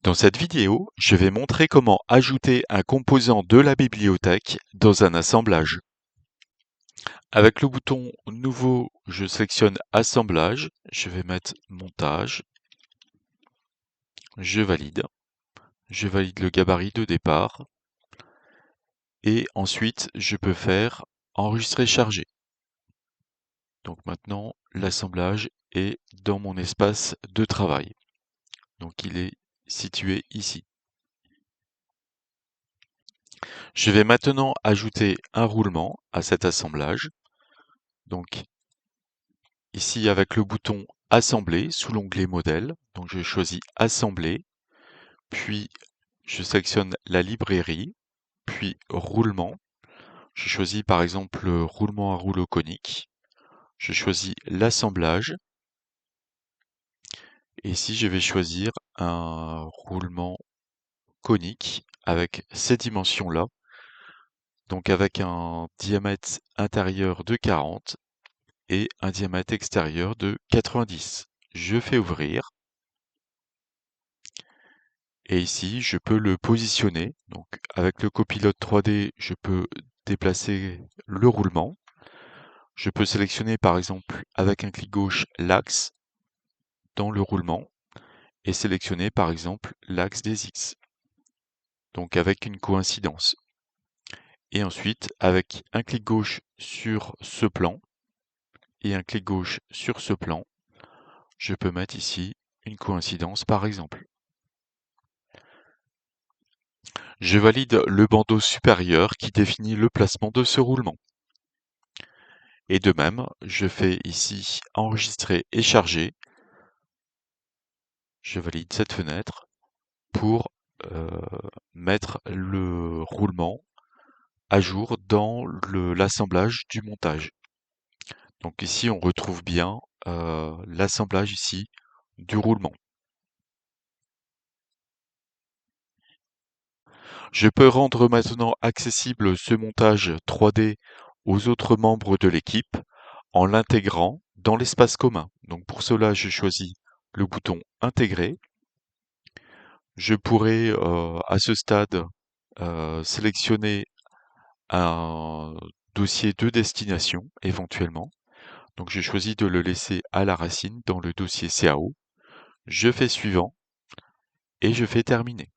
Dans cette vidéo, je vais montrer comment ajouter un composant de la bibliothèque dans un assemblage. Avec le bouton Nouveau, je sélectionne Assemblage, je vais mettre Montage, je valide le gabarit de départ et ensuite je peux faire Enregistrer chargé. Donc maintenant, l'assemblage est dans mon espace de travail. Donc il est situé ici. Je vais maintenant ajouter un roulement à cet assemblage. Donc ici avec le bouton Assembler sous l'onglet Modèle, donc je choisis Assembler, puis je sélectionne la librairie, puis Roulement. Je choisis par exemple le roulement à rouleau conique. Je choisis l'assemblage et ici je vais choisir un roulement conique avec ces dimensions-là, donc avec un diamètre intérieur de 40 et un diamètre extérieur de 90. Je fais ouvrir et ici je peux le positionner. Donc avec le copilote 3D, je peux déplacer le roulement. Je peux sélectionner par exemple avec un clic gauche l'axe dans le roulement et sélectionner par exemple l'axe des X. Donc avec une coïncidence. Et ensuite avec un clic gauche sur ce plan et un clic gauche sur ce plan, je peux mettre ici une coïncidence par exemple. Je valide le bandeau supérieur qui définit le placement de ce roulement. Et de même, je fais ici Enregistrer et charger. Je valide cette fenêtre pour mettre le roulement à jour dans l'assemblage du montage. Donc ici, on retrouve bien l'assemblage ici du roulement. Je peux rendre maintenant accessible ce montage 3D aux autres membres de l'équipe en l'intégrant dans l'espace commun. Donc pour cela, je choisis le bouton Intégrer. Je pourrais à ce stade sélectionner un dossier de destination éventuellement. Donc j'ai choisi de le laisser à la racine dans le dossier CAO. Je fais suivant et je fais terminer.